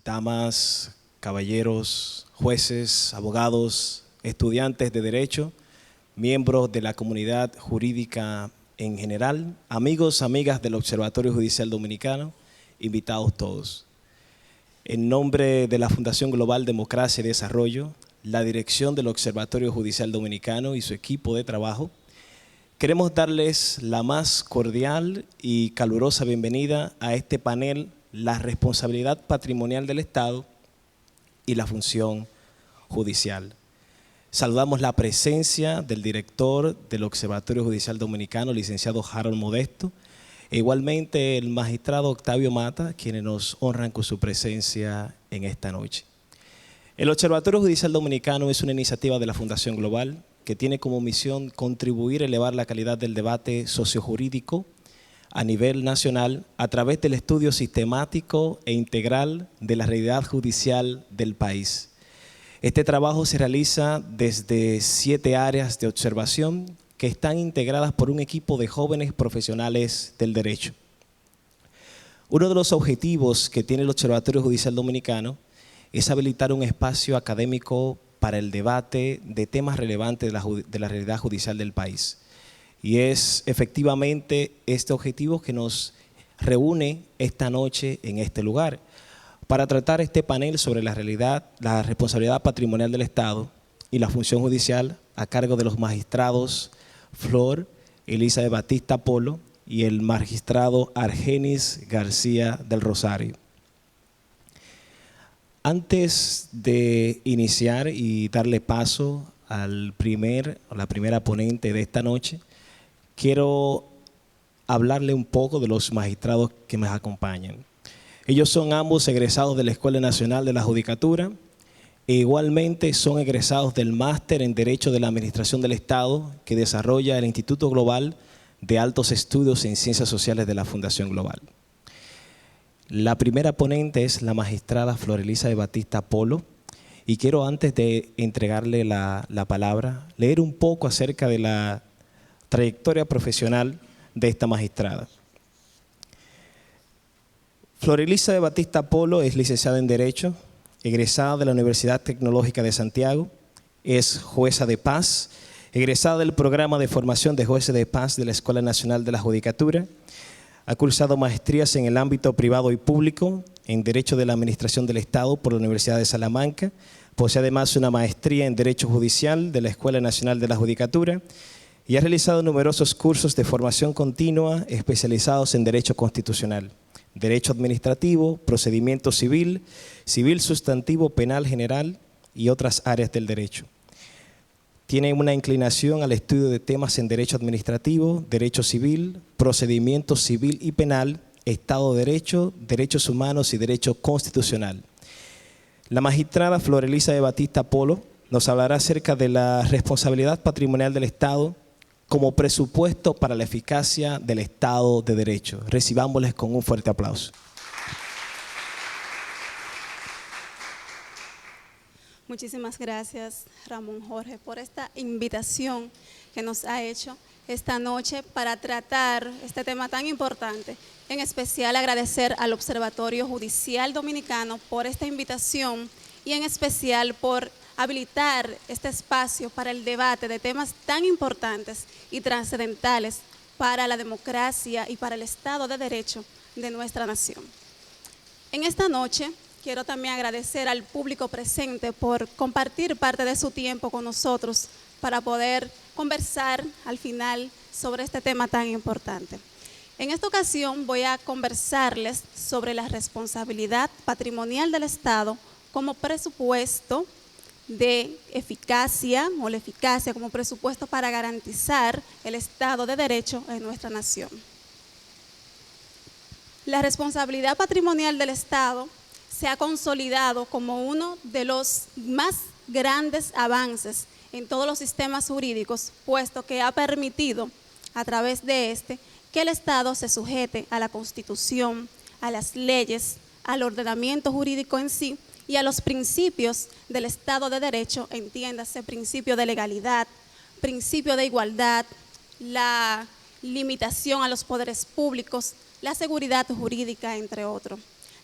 Damas, caballeros, jueces, abogados, estudiantes de Derecho, miembros de la comunidad jurídica en general, amigos, amigas del Observatorio Judicial Dominicano, invitados todos. En nombre de la Fundación Global Democracia y Desarrollo, la dirección del Observatorio Judicial Dominicano y su equipo de trabajo, queremos darles la más cordial y calurosa bienvenida a este panel, la responsabilidad patrimonial del Estado y la función judicial. Saludamos la presencia del director del Observatorio Judicial Dominicano, licenciado Harold Modesto, e igualmente el magistrado Octavio Mata, quienes nos honran con su presencia en esta noche. El Observatorio Judicial Dominicano es una iniciativa de la Fundación Global que tiene como misión contribuir a elevar la calidad del debate sociojurídico a nivel nacional a través del estudio sistemático e integral de la realidad judicial del país. Este trabajo se realiza desde 7 áreas de observación que están integradas por un equipo de jóvenes profesionales del derecho. Uno de los objetivos que tiene el Observatorio Judicial Dominicano es habilitar un espacio académico para el debate de temas relevantes de la realidad judicial del país. Y es efectivamente este objetivo que nos reúne esta noche en este lugar para tratar este panel sobre la realidad, la responsabilidad patrimonial del Estado y la función judicial a cargo de los magistrados Flor Elizabeth Batista Polo y el magistrado Argenis García del Rosario. Antes de iniciar y darle paso a la primera ponente de esta noche, quiero hablarle un poco de los magistrados que me acompañan. Ellos son ambos egresados de la Escuela Nacional de la Judicatura e igualmente son egresados del Máster en Derecho de la Administración del Estado que desarrolla el Instituto Global de Altos Estudios en Ciencias Sociales de la Fundación Global. La primera ponente es la magistrada Flor Elizabeth Batista Polo y quiero, antes de entregarle la palabra, leer un poco acerca de la trayectoria profesional de esta magistrada. Flor Elizabeth Batista Polo es licenciada en Derecho, egresada de la Universidad Tecnológica de Santiago, es jueza de paz, egresada del programa de formación de jueces de paz de la Escuela Nacional de la Judicatura, ha cursado maestrías en el ámbito privado y público, en Derecho de la Administración del Estado por la Universidad de Salamanca, posee además una maestría en Derecho Judicial de la Escuela Nacional de la Judicatura y ha realizado numerosos cursos de formación continua especializados en Derecho Constitucional, Derecho Administrativo, Procedimiento Civil, Civil Sustantivo Penal General y otras áreas del derecho. Tiene una inclinación al estudio de temas en Derecho Administrativo, Derecho Civil, Procedimiento Civil y Penal, Estado de Derecho, Derechos Humanos y Derecho Constitucional. La magistrada Flor Elizabeth Batista Polo nos hablará acerca de la responsabilidad patrimonial del Estado como presupuesto para la eficacia del Estado de Derecho. Recibámosles con un fuerte aplauso. Muchísimas gracias, Ramón Jorge, por esta invitación que nos ha hecho esta noche para tratar este tema tan importante. En especial agradecer al Observatorio Judicial Dominicano por esta invitación y en especial por habilitar este espacio para el debate de temas tan importantes y trascendentales para la democracia y para el Estado de Derecho de nuestra nación. En esta noche quiero también agradecer al público presente por compartir parte de su tiempo con nosotros para poder conversar al final sobre este tema tan importante. En esta ocasión voy a conversarles sobre la responsabilidad patrimonial del Estado como presupuesto de eficacia o la eficacia como presupuesto para garantizar el Estado de Derecho en nuestra nación. La responsabilidad patrimonial del Estado se ha consolidado como uno de los más grandes avances en todos los sistemas jurídicos, puesto que ha permitido, a través de que el Estado se sujete a la Constitución, a las leyes, al ordenamiento jurídico en sí y a los principios del Estado de Derecho, entiéndase, principio de legalidad, principio de igualdad, la limitación a los poderes públicos, la seguridad jurídica, entre otros.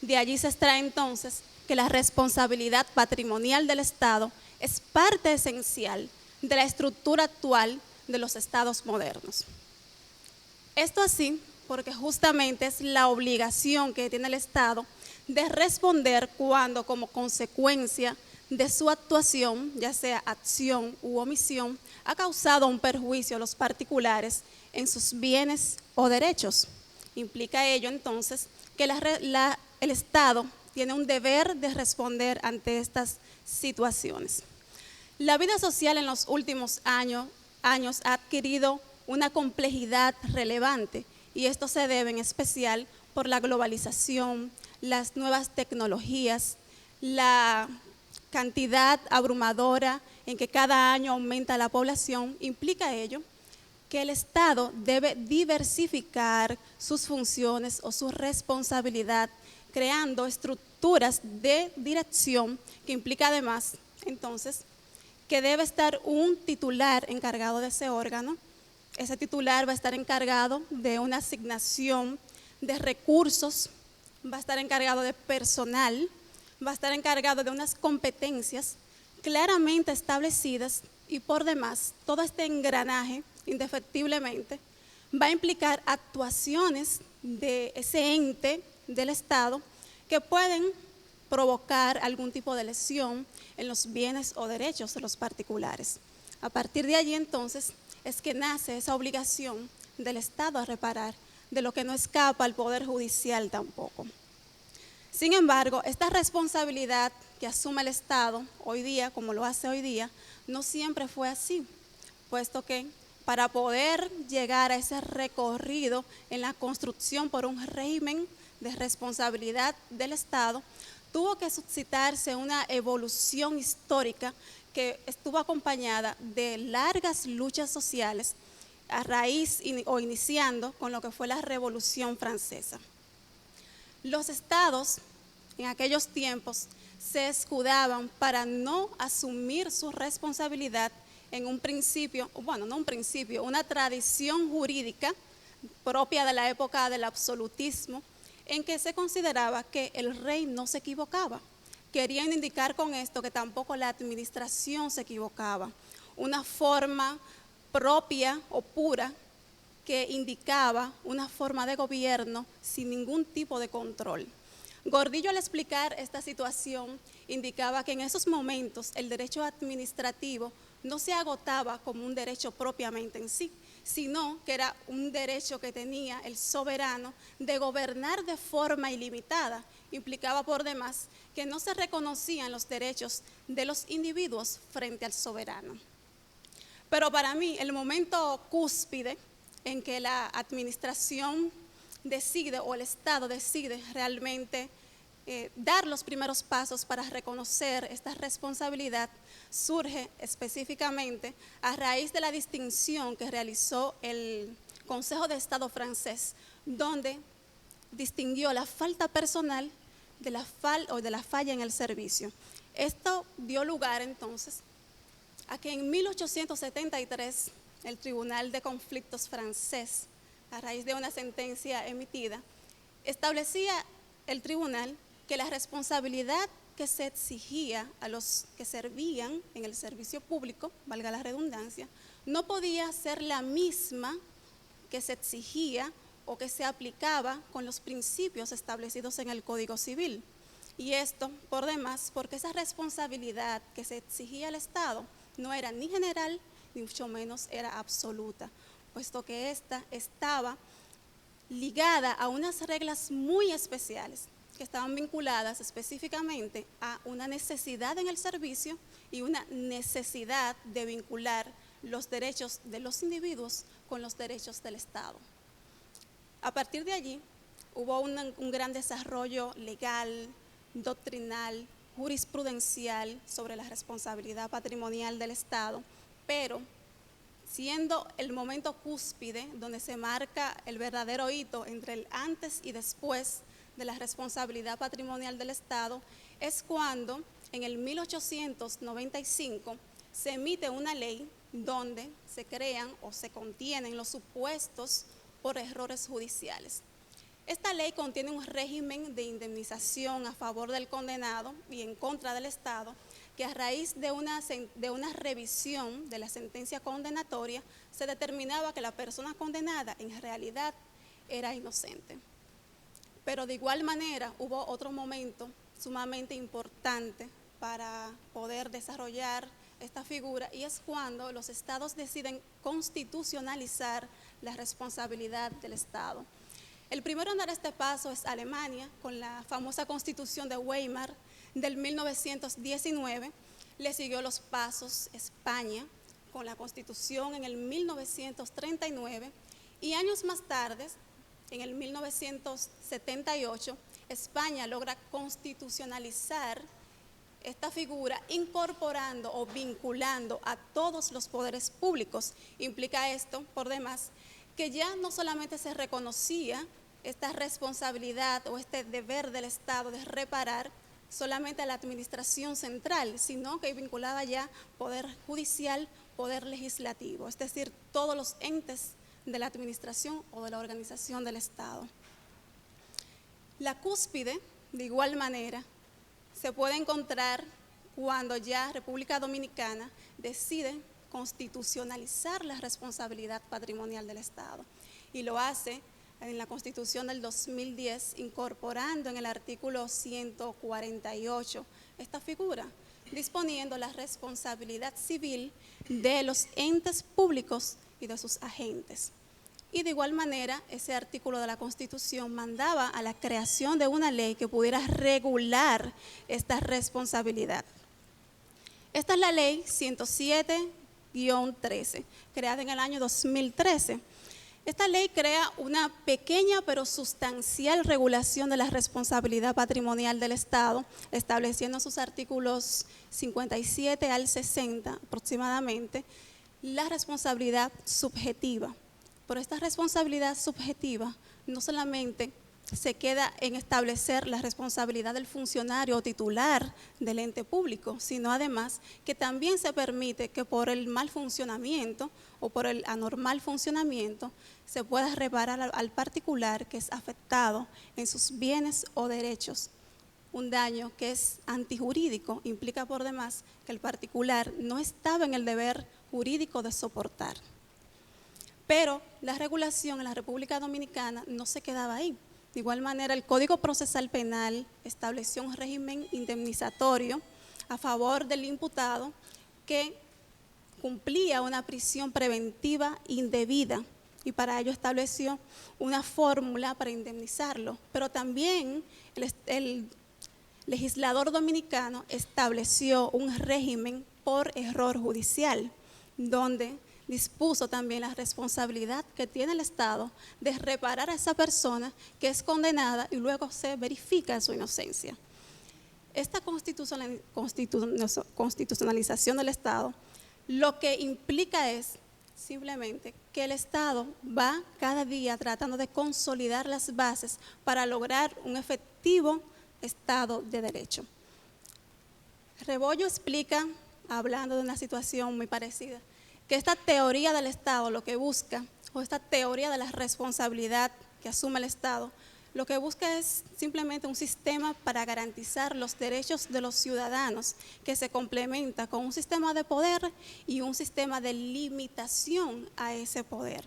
De allí se extrae entonces que la responsabilidad patrimonial del Estado es parte esencial de la estructura actual de los estados modernos. Esto así porque justamente es la obligación que tiene el Estado de responder cuando, como consecuencia de su actuación, ya sea acción u omisión, ha causado un perjuicio a los particulares en sus bienes o derechos. Implica ello entonces que el Estado tiene un deber de responder ante estas situaciones. La vida social en los últimos años ha adquirido una complejidad relevante y esto se debe en especial por la globalización, las nuevas tecnologías, la cantidad abrumadora en que cada año aumenta la población. Implica ello que el Estado debe diversificar sus funciones o su responsabilidad, creando estructuras de dirección que implica además, entonces, que debe estar un titular encargado de ese órgano. Ese titular va a estar encargado de una asignación de recursos, va a estar encargado de personal, va a estar encargado de unas competencias claramente establecidas y por demás, todo este engranaje, indefectiblemente, va a implicar actuaciones de ese ente del Estado que pueden provocar algún tipo de lesión en los bienes o derechos de los particulares. A partir de allí, entonces, es que nace esa obligación del Estado a reparar, de lo que no escapa al Poder Judicial tampoco. Sin embargo, esta responsabilidad que asume el Estado hoy día, como lo hace hoy día, no siempre fue así, puesto que para poder llegar a ese recorrido en la construcción por un régimen de responsabilidad del Estado, tuvo que suscitarse una evolución histórica que estuvo acompañada de largas luchas sociales a raíz o iniciando con lo que fue la Revolución Francesa. Los estados en aquellos tiempos se escudaban para no asumir su responsabilidad en un principio, bueno, no un principio, una tradición jurídica propia de la época del absolutismo, en que se consideraba que el rey no se equivocaba. Querían indicar con esto que tampoco la administración se equivocaba, una forma propia o pura que indicaba una forma de gobierno sin ningún tipo de control. Gordillo, al explicar esta situación, indicaba que en esos momentos el derecho administrativo no se agotaba como un derecho propiamente en sí, sino que era un derecho que tenía el soberano de gobernar de forma ilimitada. Implicaba por demás que no se reconocían los derechos de los individuos frente al soberano. Pero para mí el momento cúspide en que la administración decide o el Estado decide realmente dar los primeros pasos para reconocer esta responsabilidad surge específicamente a raíz de la distinción que realizó el Consejo de Estado francés, donde distinguió la falta personal de la falla en el servicio. Esto dio lugar entonces a que en 1873 el Tribunal de Conflictos francés, a raíz de una sentencia emitida, establecía el tribunal que la responsabilidad que se exigía a los que servían en el servicio público, valga la redundancia, no podía ser la misma que se exigía o que se aplicaba con los principios establecidos en el Código Civil. Y esto, por demás, porque esa responsabilidad que se exigía al Estado no era ni general, ni mucho menos era absoluta, puesto que esta estaba ligada a unas reglas muy especiales que estaban vinculadas específicamente a una necesidad en el servicio y una necesidad de vincular los derechos de los individuos con los derechos del Estado. A partir de allí hubo un gran desarrollo legal, doctrinal, jurisprudencial sobre la responsabilidad patrimonial del Estado, pero siendo el momento cúspide donde se marca el verdadero hito entre el antes y después de la responsabilidad patrimonial del Estado, es cuando en el 1895 se emite una ley donde se crean o se contienen los supuestos por errores judiciales. Esta ley contiene un régimen de indemnización a favor del condenado y en contra del Estado, que a raíz de una revisión de la sentencia condenatoria se determinaba que la persona condenada en realidad era inocente. Pero de igual manera hubo otro momento sumamente importante para poder desarrollar esta figura, y es cuando los estados deciden constitucionalizar la responsabilidad del Estado. El primero en dar este paso es Alemania, con la famosa Constitución de Weimar del 1919. Le siguió los pasos España, con la Constitución en el 1939, y años más tarde, en el 1978, España logra constitucionalizar esta figura incorporando o vinculando a todos los poderes públicos. Implica esto, por demás, que ya no solamente se reconocía esta responsabilidad o este deber del Estado de reparar solamente a la administración central, sino que vinculaba ya poder judicial, poder legislativo, es decir, todos los entes de la administración o de la organización del Estado. La cúspide, de igual manera, se puede encontrar cuando ya República Dominicana decide constitucionalizar la responsabilidad patrimonial del Estado, y lo hace en la Constitución del 2010, incorporando en el artículo 148 esta figura, disponiendo la responsabilidad civil de los entes públicos y de sus agentes. Y de igual manera, ese artículo de la Constitución mandaba a la creación de una ley que pudiera regular esta responsabilidad. Esta es la ley 107-13, creada en el año 2013. Esta ley crea una pequeña pero sustancial regulación de la responsabilidad patrimonial del Estado, estableciendo en sus artículos 57 al 60 aproximadamente la responsabilidad subjetiva. Pero esta responsabilidad subjetiva no solamente se queda en establecer la responsabilidad del funcionario o titular del ente público, sino además que también se permite que por el mal funcionamiento o por el anormal funcionamiento se pueda reparar al particular que es afectado en sus bienes o derechos. Un daño que es antijurídico implica por demás que el particular no estaba en el deber jurídico de soportar. Pero la regulación en la República Dominicana no se quedaba ahí. De igual manera, el Código Procesal Penal estableció un régimen indemnizatorio a favor del imputado que cumplía una prisión preventiva indebida, y para ello estableció una fórmula para indemnizarlo. Pero también el legislador dominicano estableció un régimen por error judicial, donde dispuso también la responsabilidad que tiene el Estado de reparar a esa persona que es condenada y luego se verifica su inocencia. Esta constitucionalización del Estado lo que implica es simplemente que el Estado va cada día tratando de consolidar las bases para lograr un efectivo Estado de Derecho. Rebollo explica, hablando de una situación muy parecida, que esta teoría del Estado lo que busca, o esta teoría de la responsabilidad que asume el Estado, lo que busca es simplemente un sistema para garantizar los derechos de los ciudadanos, que se complementa con un sistema de poder y un sistema de limitación a ese poder,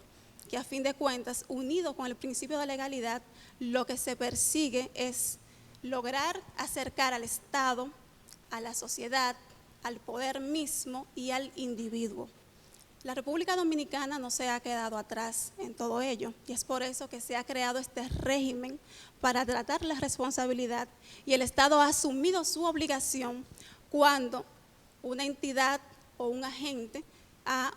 que a fin de cuentas, unido con el principio de legalidad, lo que se persigue es lograr acercar al Estado, a la sociedad, al poder mismo y al individuo. La República Dominicana no se ha quedado atrás en todo ello, y es por eso que se ha creado este régimen para tratar la responsabilidad, y el Estado ha asumido su obligación cuando una entidad o un agente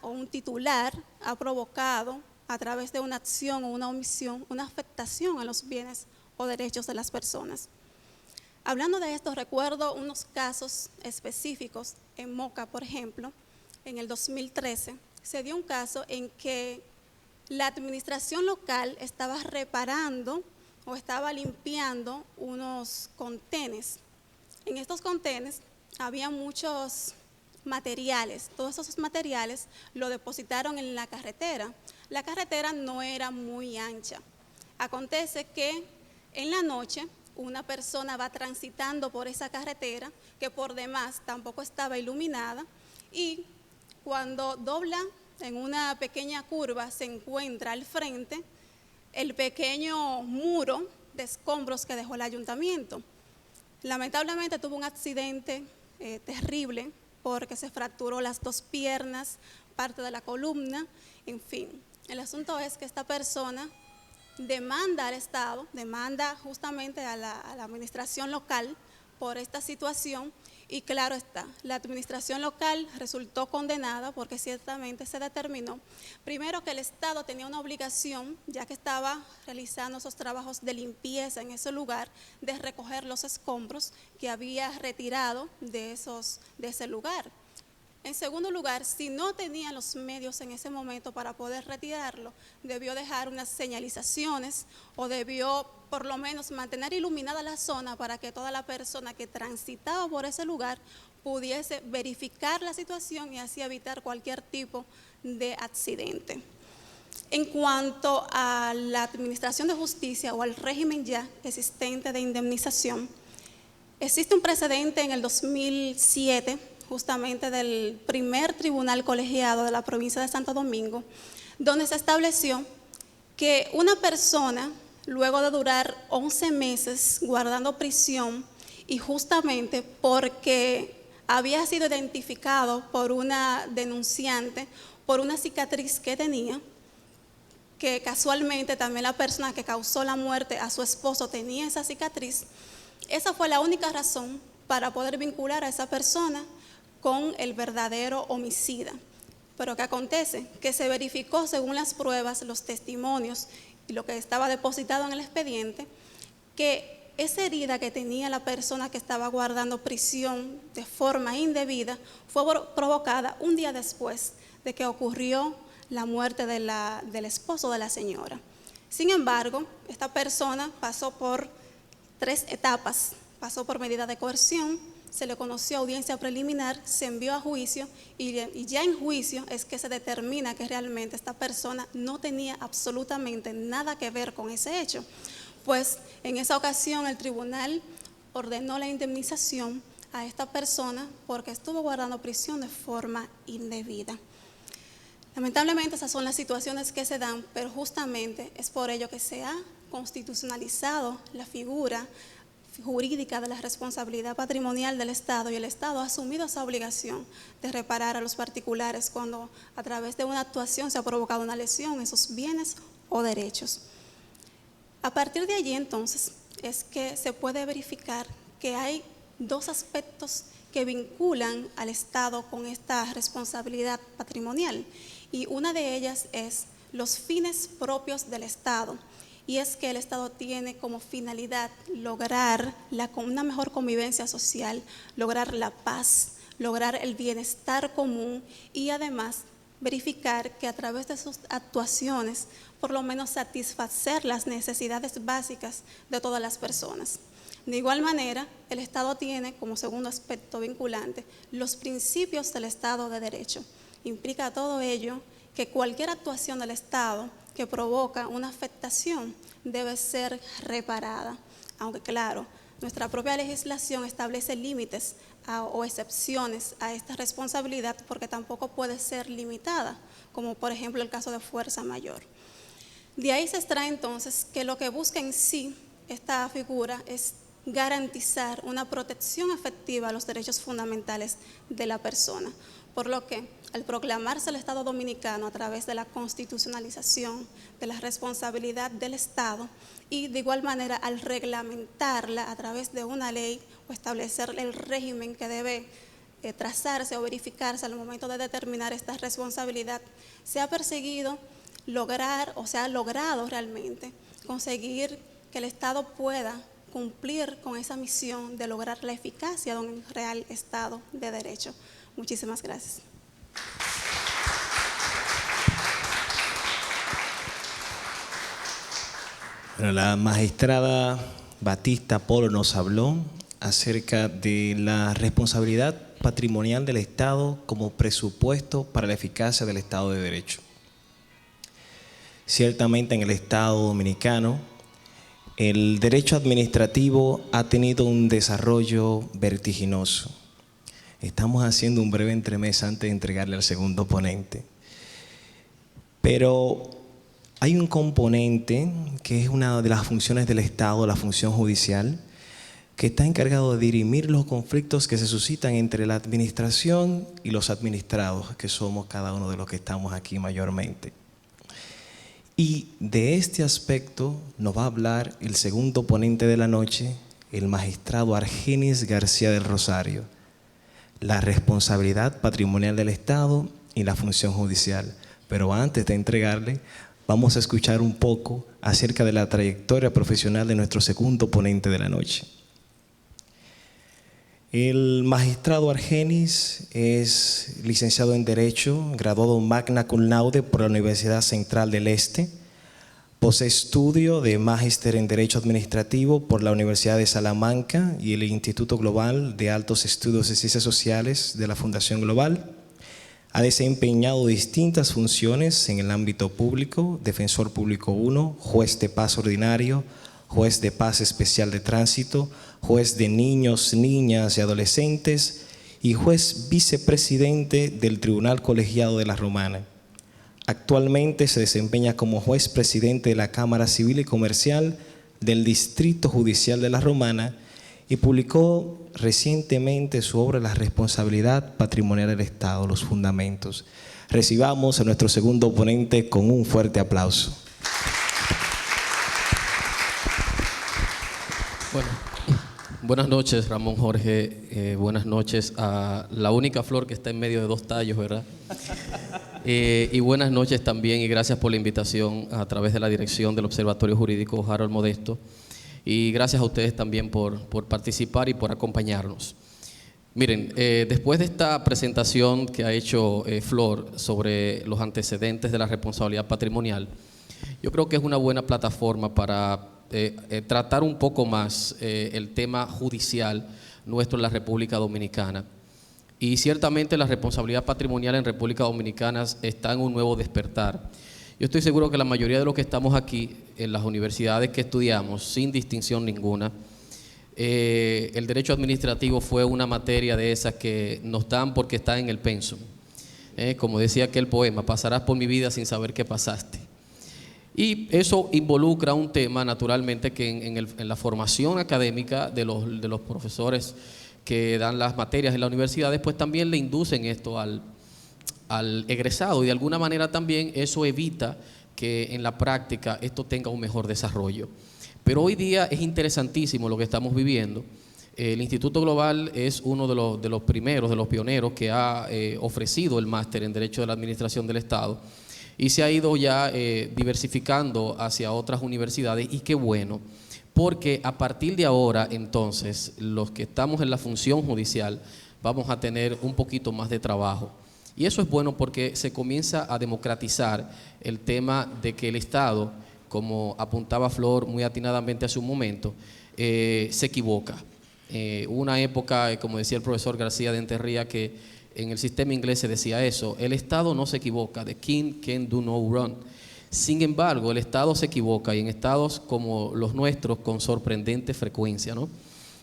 o un titular ha provocado a través de una acción o una omisión una afectación a los bienes o derechos de las personas. Hablando de esto, recuerdo unos casos específicos en Moca, por ejemplo. En el 2013 se dio un caso en que la administración local estaba reparando o estaba limpiando unos contenes. En estos contenes había muchos materiales. Todos esos materiales lo depositaron en la carretera. La carretera no era muy ancha. Acontece que en la noche una persona va transitando por esa carretera que por demás tampoco estaba iluminada, y cuando dobla en una pequeña curva se encuentra al frente el pequeño muro de escombros que dejó el ayuntamiento. Lamentablemente tuvo un accidente terrible porque se fracturó las 2 piernas, parte de la columna, en fin. El asunto es que esta persona demanda al Estado, demanda justamente a la administración local por esta situación, y claro está, la administración local resultó condenada porque ciertamente se determinó, primero, que el Estado tenía una obligación, ya que estaba realizando esos trabajos de limpieza en ese lugar, de recoger los escombros que había retirado de ese lugar. En segundo lugar, si no tenía los medios en ese momento para poder retirarlo, debió dejar unas señalizaciones o debió por lo menos mantener iluminada la zona para que toda la persona que transitaba por ese lugar pudiese verificar la situación y así evitar cualquier tipo de accidente. En cuanto a la administración de justicia o al régimen ya existente de indemnización, existe un precedente en el 2007, justamente del primer tribunal colegiado de la provincia de Santo Domingo, donde se estableció que una persona, luego de durar 11 meses guardando prisión, y justamente porque había sido identificado por una denunciante por una cicatriz que tenía, que casualmente también la persona que causó la muerte a su esposo tenía esa cicatriz, esa fue la única razón para poder vincular a esa persona con el verdadero homicida. Pero ¿qué acontece? Que se verificó según las pruebas, los testimonios y lo que estaba depositado en el expediente, que esa herida que tenía la persona que estaba guardando prisión de forma indebida fue provocada un día después de que ocurrió la muerte del esposo de la señora. Sin embargo, esta persona pasó por 3 etapas. Pasó por medida de coerción, se le conoció audiencia preliminar, se envió a juicio y ya en juicio es que se determina que realmente esta persona no tenía absolutamente nada que ver con ese hecho. Pues en esa ocasión el tribunal ordenó la indemnización a esta persona porque estuvo guardando prisión de forma indebida. Lamentablemente esas son las situaciones que se dan, pero justamente es por ello que se ha constitucionalizado la figura jurídica de la responsabilidad patrimonial del Estado, y el Estado ha asumido esa obligación de reparar a los particulares cuando a través de una actuación se ha provocado una lesión en esos bienes o derechos. A partir de allí entonces es que se puede verificar que hay 2 aspectos que vinculan al Estado con esta responsabilidad patrimonial, y una de ellas es los fines propios del Estado. Y es que el Estado tiene como finalidad lograr una mejor convivencia social, lograr la paz, lograr el bienestar común y además verificar que a través de sus actuaciones por lo menos satisfacer las necesidades básicas de todas las personas. De igual manera, el Estado tiene como segundo aspecto vinculante los principios del Estado de Derecho. Implica todo ello que cualquier actuación del Estado que provoca una afectación debe ser reparada, aunque claro, nuestra propia legislación establece límites o excepciones a esta responsabilidad porque tampoco puede ser limitada, como por ejemplo el caso de fuerza mayor. De ahí se extrae entonces que lo que busca en sí esta figura es garantizar una protección efectiva a los derechos fundamentales de la persona, por lo que al proclamarse el Estado Dominicano a través de la constitucionalización de la responsabilidad del Estado y de igual manera al reglamentarla a través de una ley o establecer el régimen que debe trazarse o verificarse al momento de determinar esta responsabilidad, se ha perseguido lograr, o se ha logrado realmente conseguir que el Estado pueda cumplir con esa misión de lograr la eficacia de un real Estado de Derecho. Muchísimas gracias. Bueno, la magistrada Batista Polo nos habló acerca de la responsabilidad patrimonial del Estado como presupuesto para la eficacia del Estado de Derecho. Ciertamente en el Estado Dominicano El derecho administrativo ha tenido un desarrollo vertiginoso. Estamos haciendo un breve entremés antes de entregarle al segundo ponente. Pero hay un componente que es una de las funciones del Estado, la función judicial, que está encargado de dirimir los conflictos que se suscitan entre la administración y los administrados, que somos cada uno de los que estamos aquí mayormente. Y de este aspecto nos va a hablar el segundo ponente de la noche, el magistrado Argenis García del Rosario, la responsabilidad patrimonial del Estado y la función judicial. Pero antes de entregarle, vamos a escuchar un poco acerca de la trayectoria profesional de nuestro segundo ponente de la noche. El magistrado Argenis es licenciado en Derecho, graduado magna cum laude por la Universidad Central del Este. Posee estudio de Magíster en Derecho Administrativo por la Universidad de Salamanca y el Instituto Global de Altos Estudios de Ciencias Sociales de la Fundación Global. Ha desempeñado distintas funciones en el ámbito público: Defensor Público 1, Juez de Paz Ordinario, Juez de Paz Especial de Tránsito, Juez de Niños, Niñas y Adolescentes y Juez Vicepresidente del Tribunal Colegiado de la Romana. Actualmente se desempeña como Juez Presidente de la Cámara Civil y Comercial del Distrito Judicial de la Romana y publicó recientemente su obra La responsabilidad patrimonial del Estado, los fundamentos. Recibamos a nuestro segundo ponente con un fuerte aplauso. Bueno, buenas noches, Ramón Jorge. Buenas noches a la única flor que está en medio de dos tallos, ¿verdad? Y buenas noches también, y gracias por la invitación a través de la dirección del Observatorio Jurídico Harold Modesto. Y gracias a ustedes también por participar y por acompañarnos. Miren, después de esta presentación que ha hecho Flor sobre los antecedentes de la responsabilidad patrimonial, yo creo que es una buena plataforma para tratar un poco más el tema judicial nuestro en la República Dominicana. Y ciertamente la responsabilidad patrimonial en República Dominicana está en un nuevo despertar. Yo estoy seguro que la mayoría de los que estamos aquí en las universidades que estudiamos, sin distinción ninguna, el derecho administrativo fue una materia de esas que nos dan porque está en el pensum. Como decía aquel poema, pasarás por mi vida sin saber qué pasaste. Y eso involucra un tema, naturalmente, que en la formación académica de los profesores que dan las materias en las universidades, pues también le inducen esto al egresado, y de alguna manera también eso evita que en la práctica esto tenga un mejor desarrollo. Pero hoy día es interesantísimo lo que estamos viviendo. El Instituto Global es uno de los primeros, de los pioneros que ha ofrecido el máster en Derecho de la Administración del Estado, y se ha ido ya diversificando hacia otras universidades, y qué bueno, porque a partir de ahora, entonces, los que estamos en la función judicial vamos a tener un poquito más de trabajo. Y eso es bueno porque se comienza a democratizar el tema de que el Estado, como apuntaba Flor muy atinadamente hace un momento, se equivoca. Hubo una época, como decía el profesor García de Enterría, que en el sistema inglés se decía eso: el Estado no se equivoca, the king can do no wrong. Sin embargo, el Estado se equivoca, y en estados como los nuestros con sorprendente frecuencia, ¿no?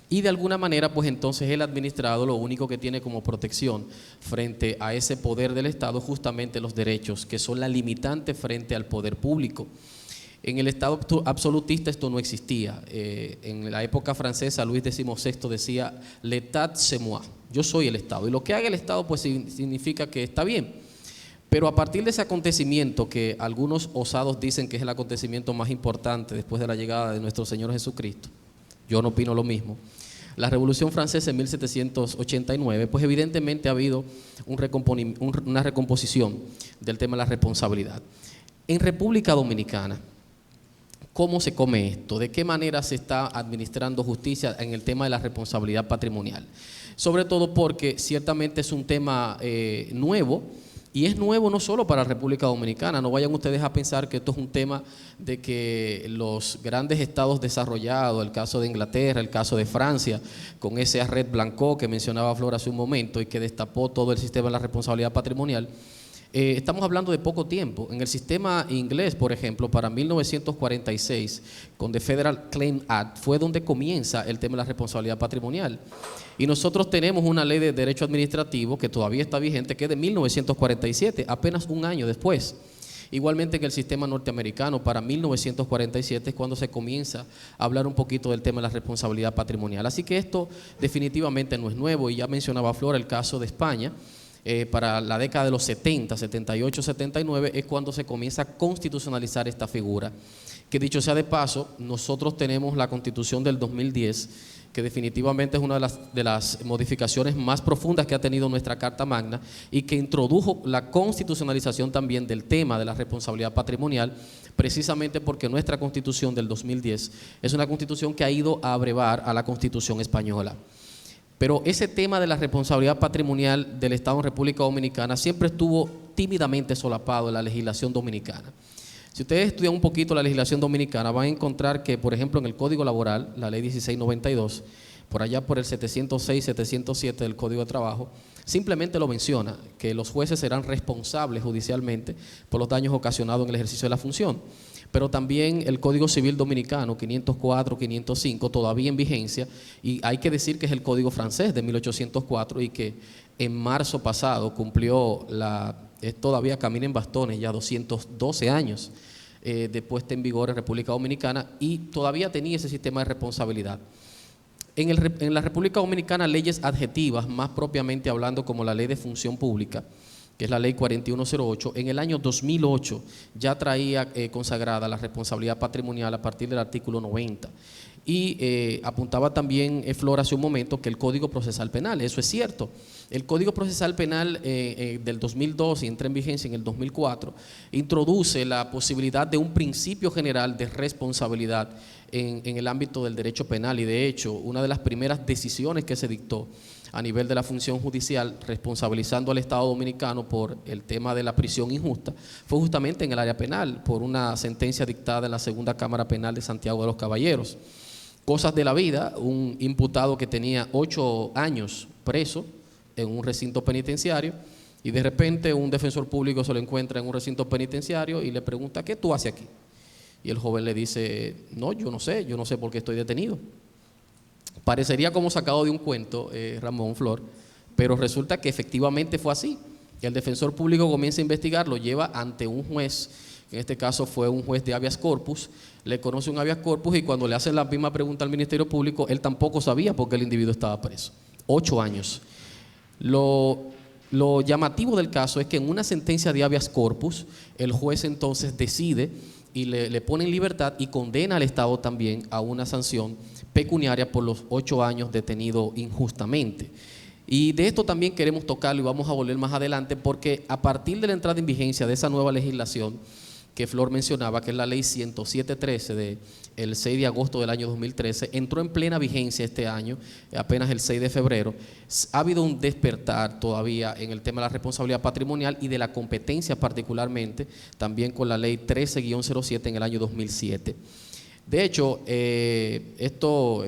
Y de alguna manera, pues entonces el administrado lo único que tiene como protección frente a ese poder del Estado justamente los derechos, que son la limitante frente al poder público. En el Estado absolutista esto no existía. En la época francesa, Luis XVI decía «L'État c'est moi», yo soy el Estado, y lo que haga el Estado pues significa que está bien. Pero a partir de ese acontecimiento, que algunos osados dicen que es el acontecimiento más importante después de la llegada de nuestro Señor Jesucristo, yo no opino lo mismo, la Revolución Francesa en 1789, pues evidentemente ha habido una recomposición del tema de la responsabilidad. En República Dominicana, ¿cómo se come esto? ¿De qué manera se está administrando justicia en el tema de la responsabilidad patrimonial? Sobre todo porque ciertamente es un tema nuevo, y es nuevo no solo para la República Dominicana. No vayan ustedes a pensar que esto es un tema de que los grandes estados desarrollados, el caso de Inglaterra, el caso de Francia, con ese arret blanco que mencionaba Flor hace un momento y que destapó todo el sistema de la responsabilidad patrimonial, Estamos hablando de poco tiempo. En el sistema inglés, por ejemplo, para 1946, con The Federal Claim Act, fue donde comienza el tema de la responsabilidad patrimonial. Y nosotros tenemos una ley de derecho administrativo que todavía está vigente, que es de 1947, apenas un año después. Igualmente en el sistema norteamericano, para 1947 es cuando se comienza a hablar un poquito del tema de la responsabilidad patrimonial. Así que esto definitivamente no es nuevo, y ya mencionaba Flora el caso de España. Para la década de los 70, 78, 79 es cuando se comienza a constitucionalizar esta figura, que dicho sea de paso, nosotros tenemos la Constitución del 2010, que definitivamente es una de las modificaciones más profundas que ha tenido nuestra Carta Magna, y que introdujo la constitucionalización también del tema de la responsabilidad patrimonial, precisamente porque nuestra Constitución del 2010 es una Constitución que ha ido a abrevar a la Constitución española. Pero ese tema de la responsabilidad patrimonial del Estado en República Dominicana siempre estuvo tímidamente solapado en la legislación dominicana. Si ustedes estudian un poquito la legislación dominicana, van a encontrar que, por ejemplo, en el Código Laboral, la Ley 1692, por allá por el 706, 707 del Código de Trabajo, simplemente lo menciona, que los jueces serán responsables judicialmente por los daños ocasionados en el ejercicio de la función. Pero también el Código Civil Dominicano, 504, 505, todavía en vigencia, y hay que decir que es el Código francés de 1804 y que en marzo pasado cumplió todavía camina en bastones, ya 212 años de puesta en vigor en República Dominicana, y todavía tenía ese sistema de responsabilidad. En la República Dominicana, leyes adjetivas, más propiamente hablando, como la Ley de Función Pública, que es la Ley 4108, en el año 2008 ya traía consagrada la responsabilidad patrimonial a partir del artículo 90. Y apuntaba también Flora hace un momento que el Código Procesal Penal, eso es cierto. El Código Procesal Penal del 2002 y entra en vigencia en el 2004, introduce la posibilidad de un principio general de responsabilidad en el ámbito del derecho penal, y de hecho una de las primeras decisiones que se dictó a nivel de la función judicial responsabilizando al Estado dominicano por el tema de la prisión injusta fue justamente en el área penal, por una sentencia dictada en la Segunda Cámara Penal de Santiago de los Caballeros. Cosas de la vida, un imputado que tenía 8 años preso en un recinto penitenciario, y de repente un defensor público se lo encuentra en un recinto penitenciario y le pregunta: ¿qué tú haces aquí? Y el joven le dice: no, yo no sé por qué estoy detenido. Parecería como sacado de un cuento, Ramón, Flor, pero resulta que efectivamente fue así. El defensor público comienza a investigar, lo lleva ante un juez, en este caso fue un juez de habeas corpus, le conoce un habeas corpus, y cuando le hacen la misma pregunta al Ministerio Público, él tampoco sabía por qué el individuo estaba preso. 8 años. Lo llamativo del caso es que en una sentencia de habeas corpus, el juez entonces decide y le pone en libertad y condena al Estado también a una sanción pecuniaria por los 8 años detenido injustamente. Y de esto también queremos tocarlo y vamos a volver más adelante, porque a partir de la entrada en vigencia de esa nueva legislación que Flor mencionaba, que es la ley 107.13 del 6 de agosto del año 2013, entró en plena vigencia este año, apenas el 6 de febrero. Ha habido un despertar todavía en el tema de la responsabilidad patrimonial y de la competencia, particularmente también con la ley 13-07 en el año 2007. De hecho, esto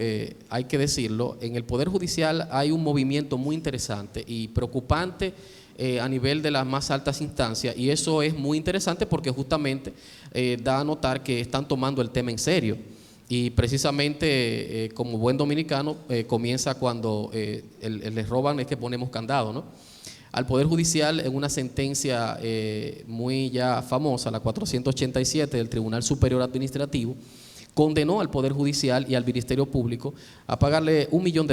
hay que decirlo, en el Poder Judicial hay un movimiento muy interesante y preocupante a nivel de las más altas instancias, y eso es muy interesante porque justamente da a notar que están tomando el tema en serio, y precisamente como buen dominicano comienza cuando les roban es que ponemos candado, ¿no? Al Poder Judicial, en una sentencia muy ya famosa, la 487 del Tribunal Superior Administrativo, condenó al Poder Judicial y al Ministerio Público a pagarle $1 millón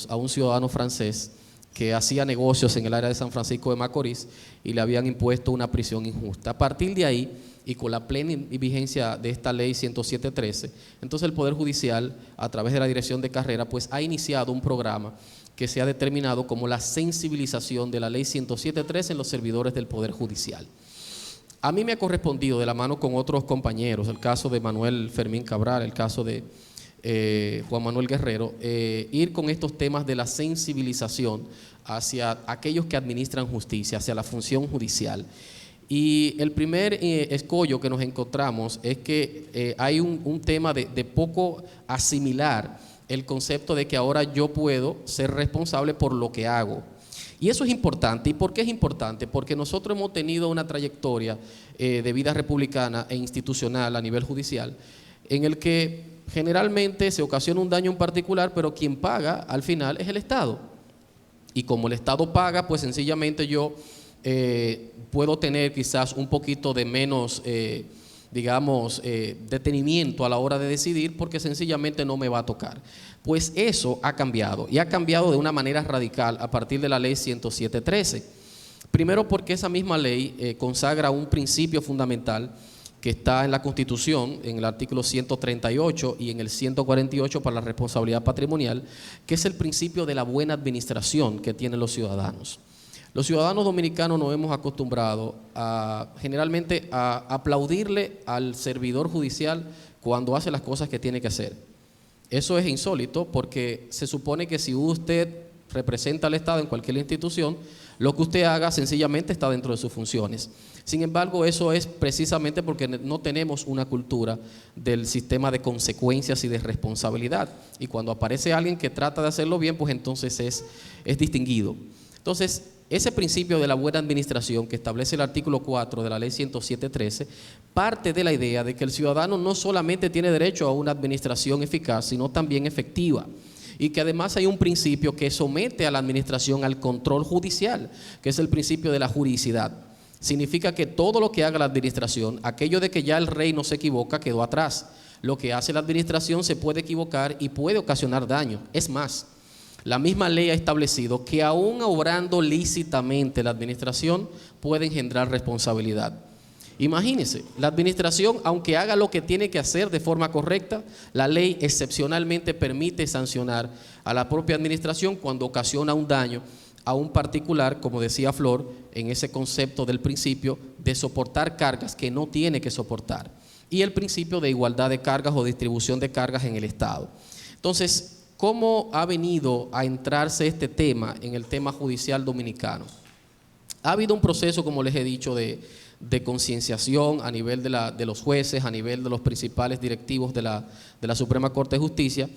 a un ciudadano francés que hacía negocios en el área de San Francisco de Macorís y le habían impuesto una prisión injusta. A partir de ahí, y con la plena vigencia de esta ley 107.13, entonces el Poder Judicial, a través de la Dirección de Carrera, pues ha iniciado un programa que se ha determinado como la sensibilización de la ley 107.13 en los servidores del Poder Judicial. A mí me ha correspondido, de la mano con otros compañeros, el caso de Manuel Fermín Cabral, el caso de Juan Manuel Guerrero, ir con estos temas de la sensibilización hacia aquellos que administran justicia, hacia la función judicial. Y el primer escollo que nos encontramos es que hay un tema de poco asimilar el concepto de que ahora yo puedo ser responsable por lo que hago. Y eso es importante. ¿Y por qué es importante? Porque nosotros hemos tenido una trayectoria de vida republicana e institucional a nivel judicial, en el que generalmente se ocasiona un daño en particular, pero quien paga al final es el Estado. Y como el Estado paga, pues sencillamente yo puedo tener quizás un poquito de menos, detenimiento a la hora de decidir, porque sencillamente no me va a tocar. Pues eso ha cambiado, y ha cambiado de una manera radical a partir de la ley 107.13. Primero porque esa misma ley consagra un principio fundamental que está en la Constitución, en el artículo 138 y en el 148 para la responsabilidad patrimonial, que es el principio de la buena administración que tienen los ciudadanos. Los ciudadanos dominicanos nos hemos acostumbrado generalmente a aplaudirle al servidor judicial cuando hace las cosas que tiene que hacer. Eso es insólito, porque se supone que si usted representa al Estado en cualquier institución, lo que usted haga sencillamente está dentro de sus funciones. Sin embargo, eso es precisamente porque no tenemos una cultura del sistema de consecuencias y de responsabilidad. Y cuando aparece alguien que trata de hacerlo bien, pues entonces es distinguido. Entonces, ese principio de la buena administración que establece el artículo 4 de la ley 107.13 parte de la idea de que el ciudadano no solamente tiene derecho a una administración eficaz, sino también efectiva. Y que además hay un principio que somete a la administración al control judicial, que es el principio de la juridicidad. Significa que todo lo que haga la administración, aquello de que ya el rey no se equivoca, quedó atrás. Lo que hace la administración se puede equivocar y puede ocasionar daño. Es más, la misma ley ha establecido que aún obrando lícitamente la administración puede engendrar responsabilidad. Imagínense, la administración, aunque haga lo que tiene que hacer de forma correcta, la ley excepcionalmente permite sancionar a la propia administración cuando ocasiona un daño a un particular, como decía Flor, en ese concepto del principio de soportar cargas que no tiene que soportar, y el principio de igualdad de cargas o distribución de cargas en el Estado. Entonces, ¿cómo ha venido a entrarse este tema en el tema judicial dominicano? Ha habido un proceso, como les he dicho, de concienciación a nivel de los jueces, a nivel de los principales directivos de la Suprema Corte de Justicia.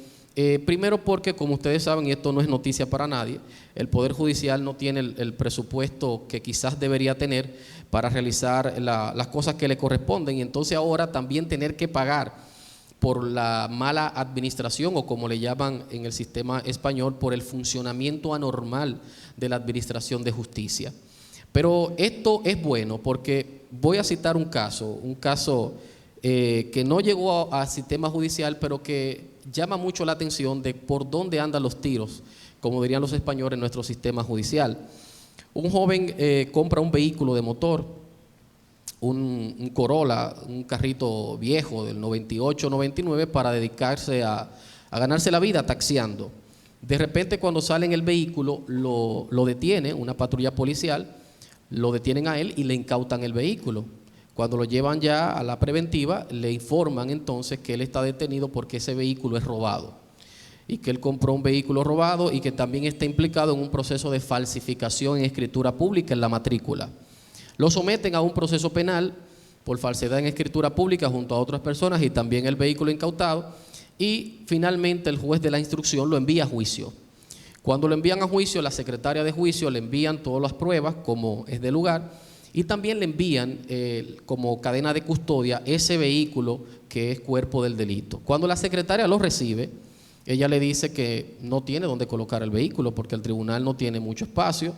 Primero porque, como ustedes saben, y esto no es noticia para nadie, el Poder Judicial no tiene el presupuesto que quizás debería tener para realizar las cosas que le corresponden, y entonces ahora también tener que pagar por la mala administración, o como le llaman en el sistema español, por el funcionamiento anormal de la administración de justicia. Pero esto es bueno porque voy a citar un caso que no llegó a sistema judicial, pero que llama mucho la atención de por dónde andan los tiros, como dirían los españoles, en nuestro sistema judicial. Un joven compra un vehículo de motor, un Corolla, un carrito viejo del 98-99, para dedicarse a ganarse la vida taxiando. De repente, cuando sale en el vehículo, lo detiene una patrulla policial, lo detienen a él y le incautan el vehículo. Cuando lo llevan ya a la preventiva, le informan entonces que él está detenido porque ese vehículo es robado, y que él compró un vehículo robado y que también está implicado en un proceso de falsificación en escritura pública en la matrícula. Lo someten a un proceso penal por falsedad en escritura pública junto a otras personas y también el vehículo incautado, y finalmente el juez de la instrucción lo envía a juicio. Cuando lo envían a juicio, la secretaria de juicio le envían todas las pruebas como es de lugar, y también le envían como cadena de custodia ese vehículo que es cuerpo del delito. Cuando la secretaria lo recibe, ella le dice que no tiene dónde colocar el vehículo porque el tribunal no tiene mucho espacio,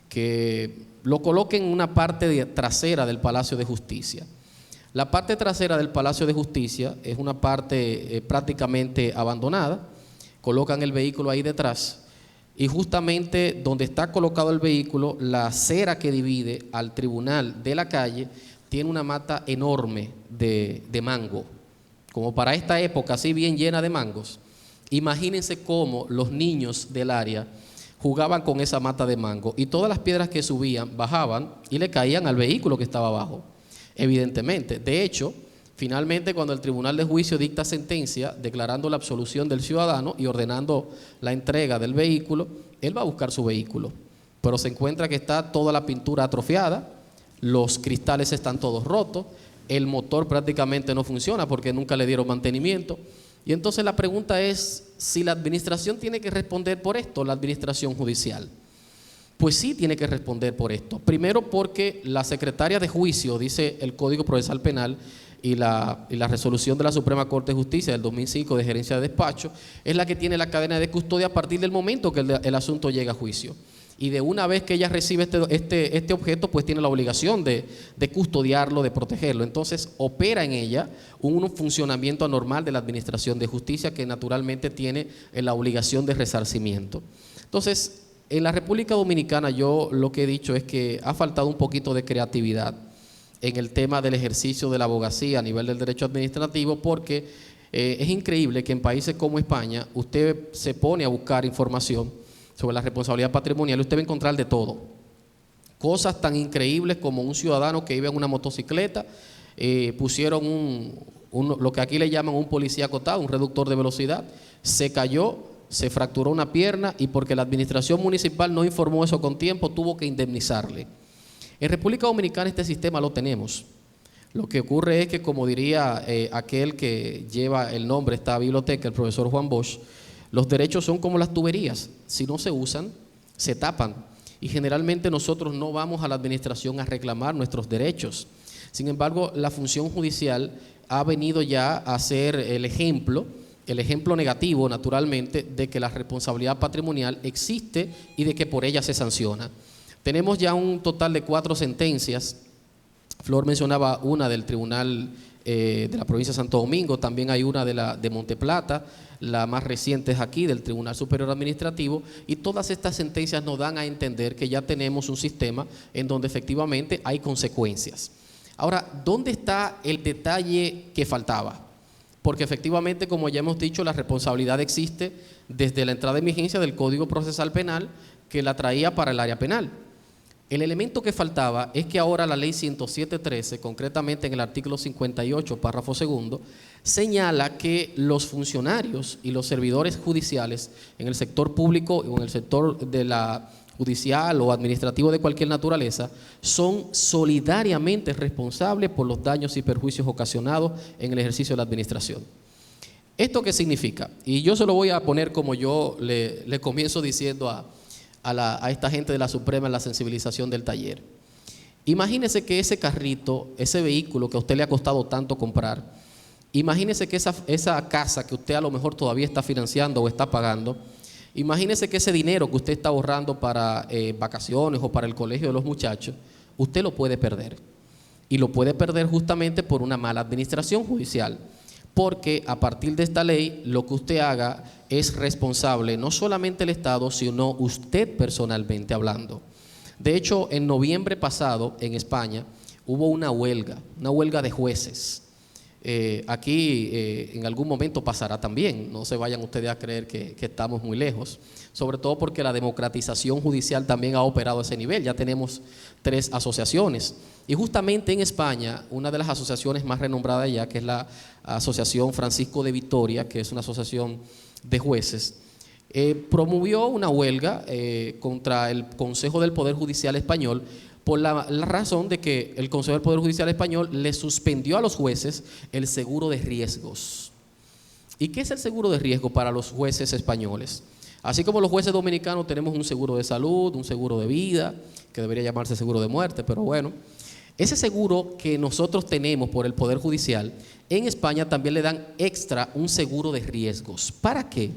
que lo coloque en una parte trasera del Palacio de Justicia. La parte trasera del Palacio de Justicia es una parte prácticamente abandonada. Colocan el vehículo ahí detrás, y justamente donde está colocado el vehículo, la acera que divide al tribunal de la calle tiene una mata enorme de mango, como para esta época, así bien llena de mangos. Imagínense cómo los niños del área jugaban con esa mata de mango, y todas las piedras que subían bajaban y le caían al vehículo que estaba abajo, evidentemente. De hecho, finalmente, cuando el tribunal de juicio dicta sentencia declarando la absolución del ciudadano y ordenando la entrega del vehículo, él va a buscar su vehículo, pero se encuentra que está toda la pintura atrofiada, los cristales están todos rotos, el motor prácticamente no funciona porque nunca le dieron mantenimiento. Y entonces la pregunta es si la administración tiene que responder por esto, la administración judicial. pues sí tiene que responder por esto. Primero porque la secretaria de juicio, dice el Código Procesal Penal y la resolución de la Suprema Corte de Justicia del 2005 de gerencia de despacho, es la que tiene la cadena de custodia a partir del momento que el asunto llega a juicio. Y de una vez que ella recibe este objeto, pues tiene la obligación de custodiarlo, de protegerlo. Entonces opera en ella un funcionamiento anormal de la Administración de Justicia que naturalmente tiene la obligación de resarcimiento. Entonces, en la República Dominicana yo lo que he dicho es que ha faltado un poquito de creatividad en el tema del ejercicio de la abogacía a nivel del derecho administrativo, porque es increíble que en países como España usted se pone a buscar información sobre la responsabilidad patrimonial y usted va a encontrar de todo. Cosas tan increíbles como un ciudadano que iba en una motocicleta, pusieron lo que aquí le llaman un policía acotado, un reductor de velocidad, se cayó, se fracturó una pierna y porque la administración municipal no informó eso con tiempo, tuvo que indemnizarle. En República Dominicana este sistema lo tenemos. Lo que ocurre es que, como diría aquel que lleva el nombre de esta biblioteca, el profesor Juan Bosch, los derechos son como las tuberías, si no se usan, se tapan. Y generalmente nosotros no vamos a la administración a reclamar nuestros derechos. Sin embargo, la función judicial ha venido ya a ser el ejemplo negativo, naturalmente, de que la responsabilidad patrimonial existe y de que por ella se sanciona. Tenemos ya un total de 4 sentencias. Flor mencionaba una del Tribunal de la provincia de Santo Domingo, también hay una de Monteplata, la más reciente es aquí, del Tribunal Superior Administrativo, y todas estas sentencias nos dan a entender que ya tenemos un sistema en donde efectivamente hay consecuencias. Ahora, ¿dónde está el detalle que faltaba? Porque efectivamente, como ya hemos dicho, la responsabilidad existe desde la entrada en vigencia del Código Procesal Penal, que la traía para el área penal. El elemento que faltaba es que ahora la ley 107.13, concretamente en el artículo 58, párrafo segundo, señala que los funcionarios y los servidores judiciales en el sector público o en el sector de la judicial o administrativo de cualquier naturaleza son solidariamente responsables por los daños y perjuicios ocasionados en el ejercicio de la administración. ¿Esto qué significa? Y yo se lo voy a poner como yo le comienzo diciendo a esta gente de la Suprema en la sensibilización del taller. Imagínese que ese carrito, ese vehículo que a usted le ha costado tanto comprar, imagínese que esa casa que usted a lo mejor todavía está financiando o está pagando, imagínese que ese dinero que usted está ahorrando para vacaciones o para el colegio de los muchachos, usted lo puede perder. Y lo puede perder justamente por una mala administración judicial. Porque a partir de esta ley, lo que usted haga es responsable no solamente el Estado, sino usted personalmente hablando. De hecho, en noviembre pasado, en España, hubo una huelga de jueces. Aquí en algún momento pasará también, no se vayan ustedes a creer que estamos muy lejos, sobre todo porque la democratización judicial también ha operado a ese nivel. Ya tenemos 3 asociaciones y justamente en España una de las asociaciones más renombradas allá, que es la Asociación Francisco de Vitoria, que es una asociación de jueces, promovió una huelga contra el Consejo del Poder Judicial Español por la razón de que el Consejo del Poder Judicial Español le suspendió a los jueces el seguro de riesgos. ¿Y qué es el seguro de riesgo para los jueces españoles? Así como los jueces dominicanos tenemos un seguro de salud, un seguro de vida, que debería llamarse seguro de muerte, pero bueno, ese seguro que nosotros tenemos por el Poder Judicial, en España también le dan extra un seguro de riesgos. ¿Para qué?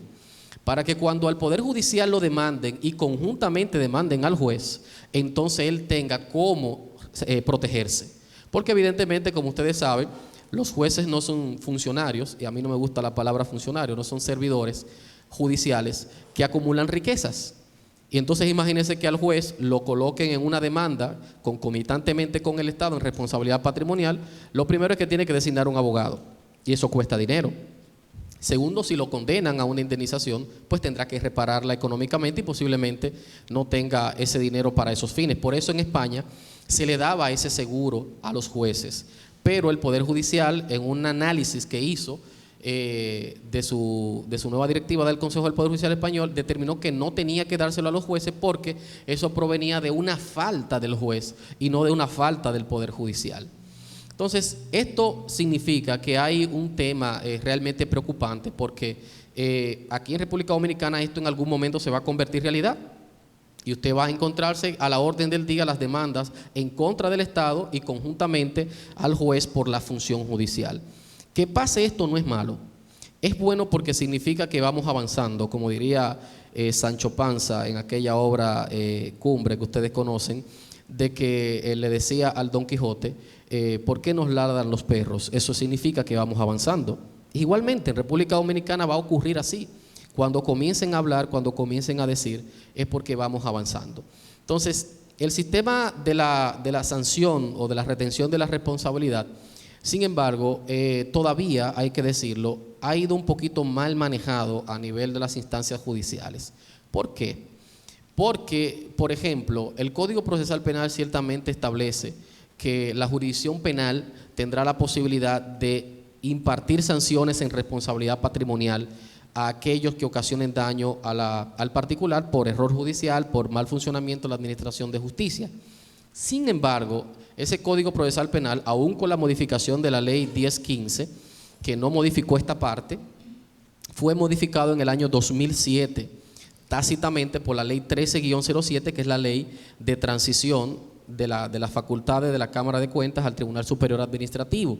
Para que cuando al Poder Judicial lo demanden y conjuntamente demanden al juez, entonces él tenga cómo protegerse. Porque evidentemente, como ustedes saben, los jueces no son funcionarios, y a mí no me gusta la palabra funcionario, no son servidores judiciales que acumulan riquezas. Y entonces imagínense que al juez lo coloquen en una demanda concomitantemente con el Estado en responsabilidad patrimonial. Lo primero es que tiene que designar un abogado, y eso cuesta dinero. Segundo, si lo condenan a una indemnización, pues tendrá que repararla económicamente y posiblemente no tenga ese dinero para esos fines. Por eso en España se le daba ese seguro a los jueces. Pero el Poder Judicial, en un análisis que hizo de su nueva directiva del Consejo del Poder Judicial Español, determinó que no tenía que dárselo a los jueces porque eso provenía de una falta del juez y no de una falta del Poder Judicial. Entonces, esto significa que hay un tema realmente preocupante porque aquí en República Dominicana esto en algún momento se va a convertir en realidad. Y usted va a encontrarse a la orden del día las demandas en contra del Estado y conjuntamente al juez por la función judicial. Que pase esto no es malo. Es bueno porque significa que vamos avanzando, como diría Sancho Panza en aquella obra Cumbre que ustedes conocen, de que le decía al Don Quijote, ¿por qué nos ladran los perros? Eso significa que vamos avanzando. Igualmente en República Dominicana va a ocurrir así. Cuando comiencen a hablar, cuando comiencen a decir, es porque vamos avanzando. Entonces, el sistema de la sanción o de la retención de la responsabilidad, sin embargo, todavía, hay que decirlo, ha ido un poquito mal manejado a nivel de las instancias judiciales. ¿Por qué? Porque, por ejemplo, el Código Procesal Penal ciertamente establece que la jurisdicción penal tendrá la posibilidad de impartir sanciones en responsabilidad patrimonial a aquellos que ocasionen daño al particular por error judicial, por mal funcionamiento de la administración de justicia. Sin embargo, ese Código Procesal Penal, aún con la modificación de la Ley 1015, que no modificó esta parte, fue modificado en el año 2007, tácitamente por la Ley 13-07, que es la ley de transición de las facultades de la Cámara de Cuentas al Tribunal Superior Administrativo.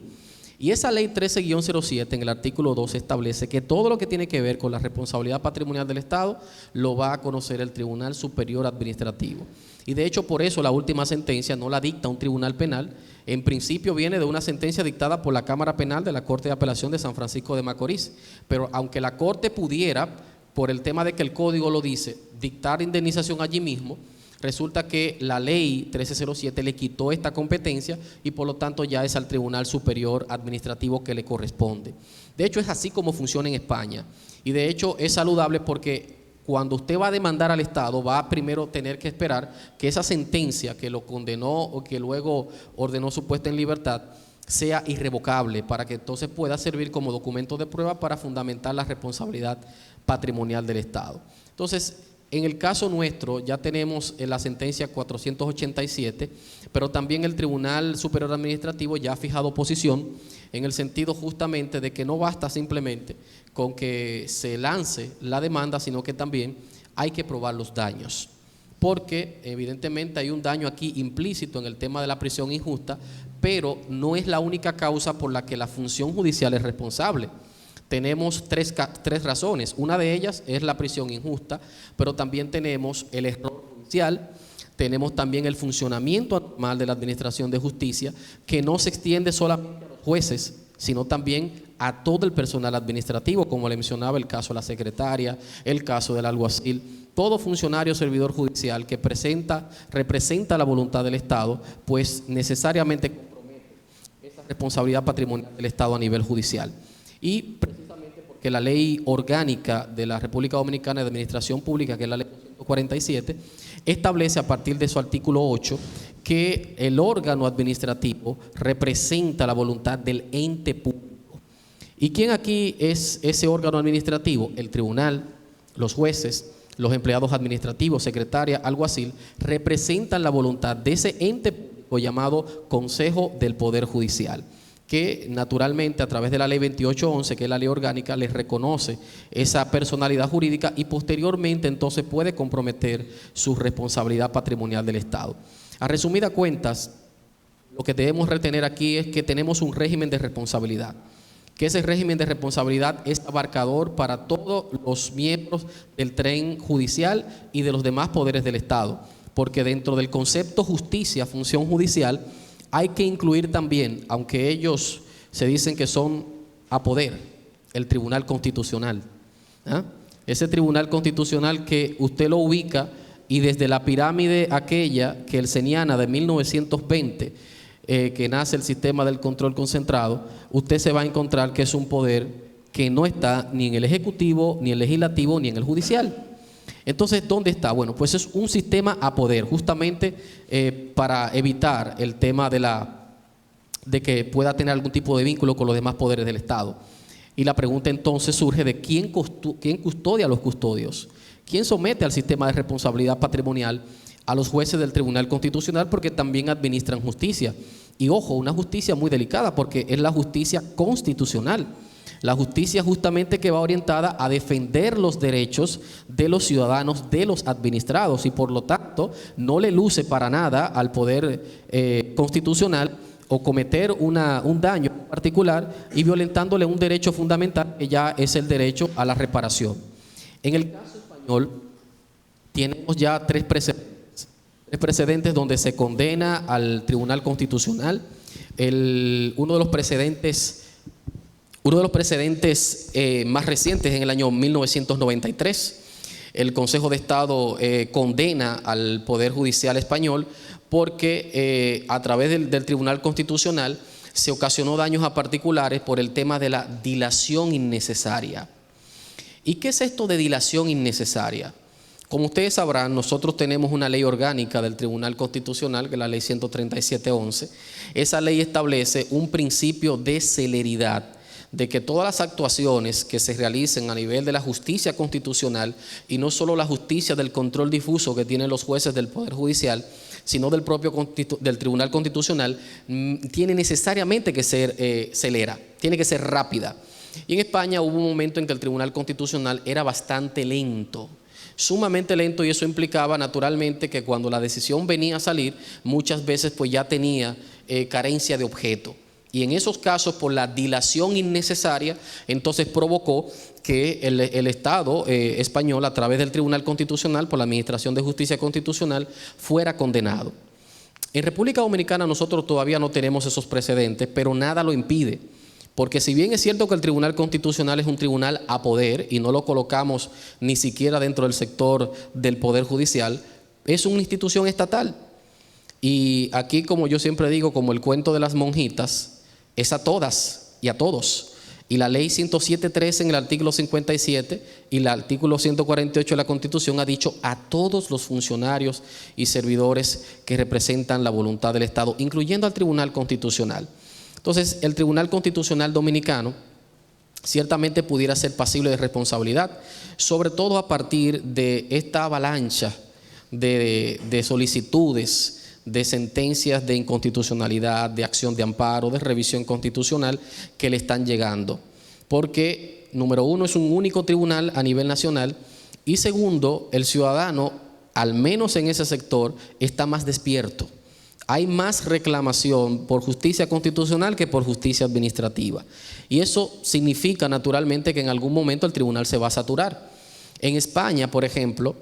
Y esa ley 13-07 en el artículo 2 establece que todo lo que tiene que ver con la responsabilidad patrimonial del Estado lo va a conocer el Tribunal Superior Administrativo. Y de hecho por eso la última sentencia no la dicta un tribunal penal, en principio viene de una sentencia dictada por la Cámara Penal de la Corte de Apelación de San Francisco de Macorís. Pero aunque la Corte pudiera, por el tema de que el Código lo dice, dictar indemnización allí mismo, resulta que la ley 1307 le quitó esta competencia y por lo tanto ya es al Tribunal Superior Administrativo que le corresponde. De hecho es así como funciona en España y de hecho es saludable porque cuando usted va a demandar al Estado va a primero tener que esperar que esa sentencia que lo condenó o que luego ordenó su puesta en libertad sea irrevocable para que entonces pueda servir como documento de prueba para fundamentar la responsabilidad patrimonial del Estado. Entonces, en el caso nuestro ya tenemos la sentencia 487, pero también el Tribunal Superior Administrativo ya ha fijado posición en el sentido justamente de que no basta simplemente con que se lance la demanda, sino que también hay que probar los daños. Porque evidentemente hay un daño aquí implícito en el tema de la prisión injusta, pero no es la única causa por la que la función judicial es responsable. Tenemos tres razones. Una de ellas es la prisión injusta, pero también tenemos el error judicial, tenemos también el funcionamiento anormal de la administración de justicia, que no se extiende solamente a los jueces, sino también a todo el personal administrativo, como le mencionaba el caso de la secretaria, el caso del alguacil. Todo funcionario o servidor judicial que representa la voluntad del Estado, pues necesariamente compromete esa responsabilidad patrimonial del Estado a nivel judicial. Y precisamente porque la ley orgánica de la República Dominicana de Administración Pública, que es la ley 247, establece a partir de su artículo 8 que el órgano administrativo representa la voluntad del ente público. ¿Y quién aquí es ese órgano administrativo? El tribunal, los jueces, los empleados administrativos, secretaria, alguacil, representan la voluntad de ese ente público llamado Consejo del Poder Judicial, que naturalmente a través de la ley 2811, que es la ley orgánica, les reconoce esa personalidad jurídica y posteriormente entonces puede comprometer su responsabilidad patrimonial del Estado. A resumidas cuentas, lo que debemos retener aquí es que tenemos un régimen de responsabilidad, que ese régimen de responsabilidad es abarcador para todos los miembros del tren judicial y de los demás poderes del Estado, porque dentro del concepto justicia, función judicial, hay que incluir también, aunque ellos se dicen que son a poder, el Tribunal Constitucional. Ese Tribunal Constitucional que usted lo ubica y desde la pirámide aquella kelseniana de 1920, que nace el sistema del control concentrado, usted se va a encontrar que es un poder que no está ni en el Ejecutivo, ni en el Legislativo, ni en el Judicial. Entonces, ¿dónde está? Bueno, pues es un sistema a poder, justamente para evitar el tema de que pueda tener algún tipo de vínculo con los demás poderes del Estado. Y la pregunta entonces surge de quién custodia a los custodios, quién somete al sistema de responsabilidad patrimonial a los jueces del Tribunal Constitucional, porque también administran justicia. Y ojo, una justicia muy delicada porque es la justicia constitucional. La justicia justamente que va orientada a defender los derechos de los ciudadanos, de los administrados, y por lo tanto no le luce para nada al poder constitucional o cometer un daño particular y violentándole un derecho fundamental que ya es el derecho a la reparación. En el caso español tenemos ya tres precedentes donde se condena al Tribunal Constitucional. Uno de los precedentes más recientes en el año 1993, el Consejo de Estado condena al Poder Judicial español porque a través del Tribunal Constitucional se ocasionó daños a particulares por el tema de la dilación innecesaria. ¿Y qué es esto de dilación innecesaria? Como ustedes sabrán, nosotros tenemos una ley orgánica del Tribunal Constitucional, que es la ley 137/11. Esa ley establece un principio de celeridad, de que todas las actuaciones que se realicen a nivel de la justicia constitucional, y no solo la justicia del control difuso que tienen los jueces del Poder Judicial, sino del propio del Tribunal Constitucional, tiene necesariamente que ser celera, tiene que ser rápida. Y en España hubo un momento en que el Tribunal Constitucional era bastante lento, sumamente lento, y eso implicaba naturalmente que cuando la decisión venía a salir, muchas veces pues ya tenía carencia de objeto. Y en esos casos, por la dilación innecesaria, entonces provocó que el Estado español, a través del Tribunal Constitucional, por la Administración de Justicia Constitucional, fuera condenado. En República Dominicana nosotros todavía no tenemos esos precedentes, pero nada lo impide. Porque si bien es cierto que el Tribunal Constitucional es un tribunal a poder y no lo colocamos ni siquiera dentro del sector del Poder Judicial, es una institución estatal. Y aquí, como yo siempre digo, como el cuento de las monjitas, es a todas y a todos. Y la ley 107.3 en el artículo 57 y el artículo 148 de la Constitución ha dicho a todos los funcionarios y servidores que representan la voluntad del Estado, incluyendo al Tribunal Constitucional. Entonces, el Tribunal Constitucional Dominicano ciertamente pudiera ser pasible de responsabilidad, sobre todo a partir de esta avalancha de solicitudes, de sentencias de inconstitucionalidad, de acción de amparo, de revisión constitucional que le están llegando. Porque, número uno, es un único tribunal a nivel nacional, y segundo, el ciudadano, al menos en ese sector, está más despierto. Hay más reclamación por justicia constitucional que por justicia administrativa. Y eso significa naturalmente que en algún momento el tribunal se va a saturar. En España, por ejemplo,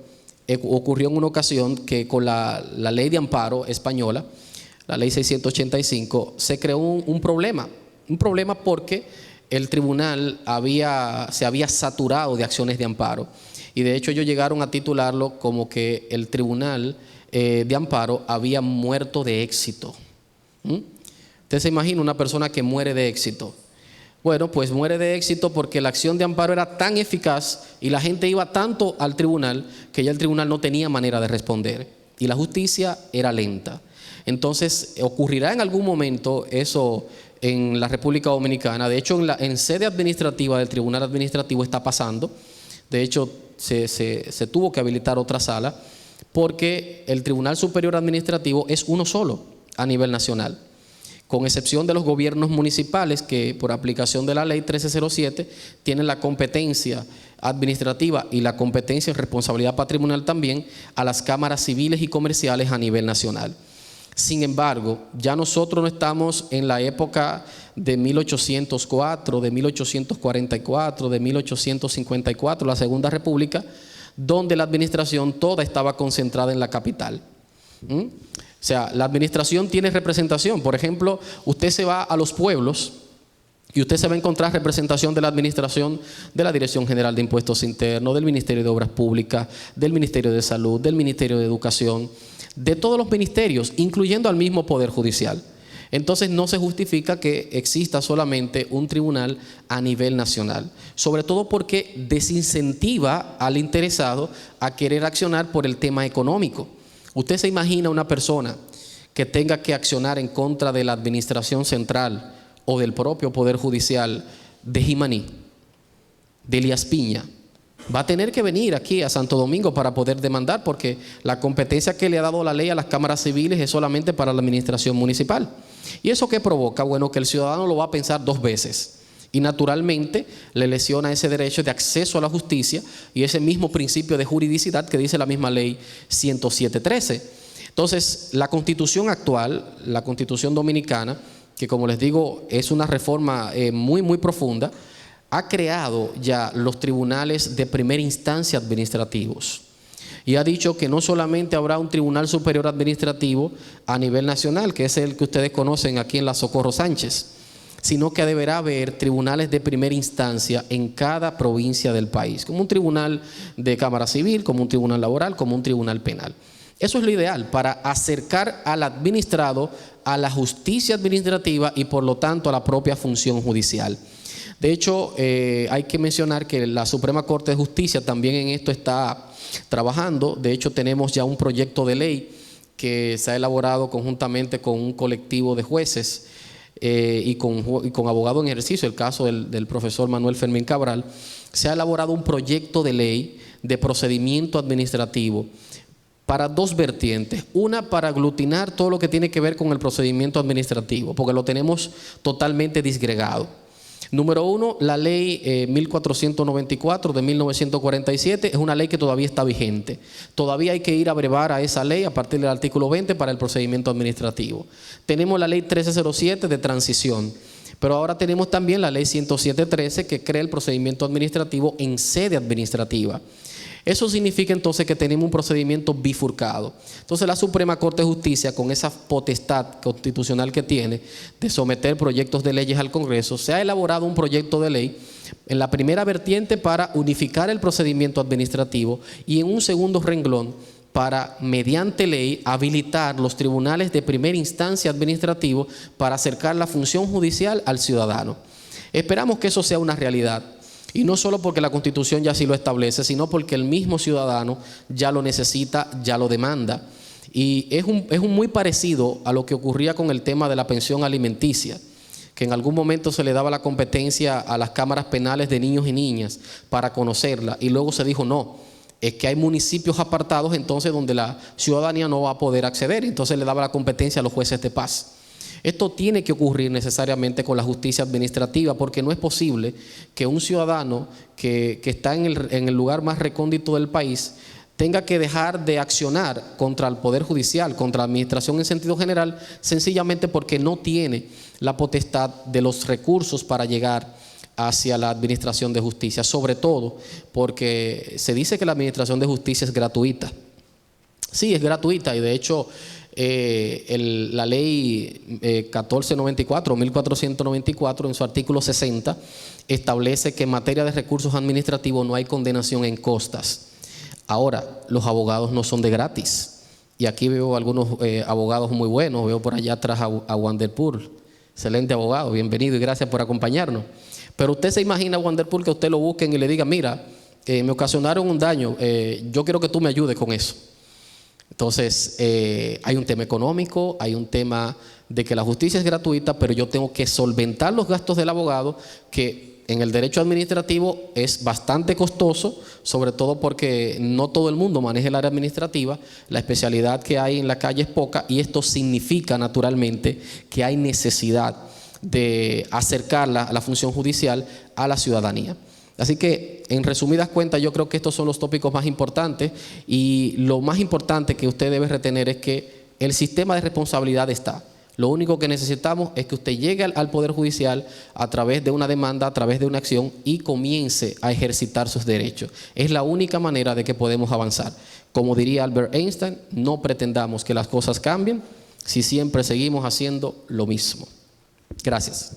ocurrió en una ocasión que con la ley de amparo española, la ley 685, se creó un problema porque el tribunal se había saturado de acciones de amparo, y de hecho ellos llegaron a titularlo como que el tribunal de amparo había muerto de éxito. ¿Usted se imagina una persona que muere de éxito? Bueno, pues muere de éxito porque la acción de amparo era tan eficaz y la gente iba tanto al tribunal que ya el tribunal no tenía manera de responder y la justicia era lenta. Entonces, ocurrirá en algún momento eso en la República Dominicana. De hecho, en sede administrativa del Tribunal Administrativo está pasando. De hecho, se tuvo que habilitar otra sala porque el Tribunal Superior Administrativo es uno solo a nivel nacional, con excepción de los gobiernos municipales que por aplicación de la ley 1307 tienen la competencia administrativa y la competencia y responsabilidad patrimonial también a las cámaras civiles y comerciales a nivel nacional. Sin embargo, ya nosotros no estamos en la época de 1804, de 1844, de 1854, la Segunda República, donde la administración toda estaba concentrada en la capital. O sea, la administración tiene representación. Por ejemplo, usted se va a los pueblos y usted se va a encontrar representación de la administración de la Dirección General de Impuestos Internos, del Ministerio de Obras Públicas, del Ministerio de Salud, del Ministerio de Educación, de todos los ministerios, incluyendo al mismo Poder Judicial. Entonces no se justifica que exista solamente un tribunal a nivel nacional, sobre todo porque desincentiva al interesado a querer accionar por el tema económico. Usted se imagina una persona que tenga que accionar en contra de la administración central o del propio Poder Judicial de Jimaní, de Elías Piña. Va a tener que venir aquí a Santo Domingo para poder demandar, porque la competencia que le ha dado la ley a las cámaras civiles es solamente para la administración municipal. ¿Y eso qué provoca? Bueno, que el ciudadano lo va a pensar dos veces. Y naturalmente le lesiona ese derecho de acceso a la justicia y ese mismo principio de juridicidad que dice la misma ley 107.13. Entonces, la Constitución actual, la Constitución dominicana, que como les digo es una reforma muy profunda, ha creado ya los tribunales de primera instancia administrativos. Y ha dicho que no solamente habrá un Tribunal Superior Administrativo a nivel nacional, que es el que ustedes conocen aquí en la Socorro Sánchez, sino que deberá haber tribunales de primera instancia en cada provincia del país, como un tribunal de Cámara Civil, como un tribunal laboral, como un tribunal penal. Eso es lo ideal para acercar al administrado a la justicia administrativa y por lo tanto a la propia función judicial. De hecho, hay que mencionar que la Suprema Corte de Justicia también en esto está trabajando. De hecho, tenemos ya un proyecto de ley que se ha elaborado conjuntamente con un colectivo de jueces y con abogados en ejercicio, el caso del profesor Manuel Fermín Cabral. Se ha elaborado un proyecto de ley de procedimiento administrativo para dos vertientes. Una, para aglutinar todo lo que tiene que ver con el procedimiento administrativo, porque lo tenemos totalmente disgregado. Número uno, la ley 1494 de 1947 es una ley que todavía está vigente. Todavía hay que ir a brevar a esa ley a partir del artículo 20 para el procedimiento administrativo. Tenemos la ley 1307 de transición, pero ahora tenemos también la ley 107.13 que crea el procedimiento administrativo en sede administrativa. Eso significa entonces que tenemos un procedimiento bifurcado. Entonces la Suprema Corte de Justicia, con esa potestad constitucional que tiene de someter proyectos de leyes al Congreso, se ha elaborado un proyecto de ley en la primera vertiente para unificar el procedimiento administrativo y en un segundo renglón para, mediante ley, habilitar los tribunales de primera instancia administrativos para acercar la función judicial al ciudadano. Esperamos que eso sea una realidad. Y no solo porque la Constitución ya así lo establece, sino porque el mismo ciudadano ya lo necesita, ya lo demanda. Y es muy parecido a lo que ocurría con el tema de la pensión alimenticia, que en algún momento se le daba la competencia a las cámaras penales de niños y niñas para conocerla, y luego se dijo no, es que hay municipios apartados entonces donde la ciudadanía no va a poder acceder, entonces le daba la competencia a los jueces de paz. Esto tiene que ocurrir necesariamente con la justicia administrativa, porque no es posible que un ciudadano que está en el lugar más recóndito del país tenga que dejar de accionar contra el Poder Judicial, contra la administración en sentido general, sencillamente porque no tiene la potestad de los recursos para llegar hacia la administración de justicia, sobre todo porque se dice que la administración de justicia es gratuita. Sí, es gratuita, y de hecho la ley 1494 o 1494 en su artículo 60 establece que en materia de recursos administrativos no hay condenación en costas. Ahora, los abogados no son de gratis, y aquí veo algunos abogados muy buenos. Veo por allá atrás a Wanderpool, excelente abogado, bienvenido y gracias por acompañarnos. Pero usted se imagina, Wanderpool, que usted lo busquen y le diga, mira, me ocasionaron un daño, yo quiero que tú me ayudes con eso. Entonces, hay un tema económico, hay un tema de que la justicia es gratuita, pero yo tengo que solventar los gastos del abogado, que en el derecho administrativo es bastante costoso, sobre todo porque no todo el mundo maneja el área administrativa, la especialidad que hay en la calle es poca, y esto significa naturalmente que hay necesidad de acercar la función judicial a la ciudadanía. Así que, en resumidas cuentas, yo creo que estos son los tópicos más importantes, y lo más importante que usted debe retener es que el sistema de responsabilidad está. Lo único que necesitamos es que usted llegue al Poder Judicial a través de una demanda, a través de una acción, y comience a ejercitar sus derechos. Es la única manera de que podemos avanzar. Como diría Albert Einstein, no pretendamos que las cosas cambien si siempre seguimos haciendo lo mismo. Gracias.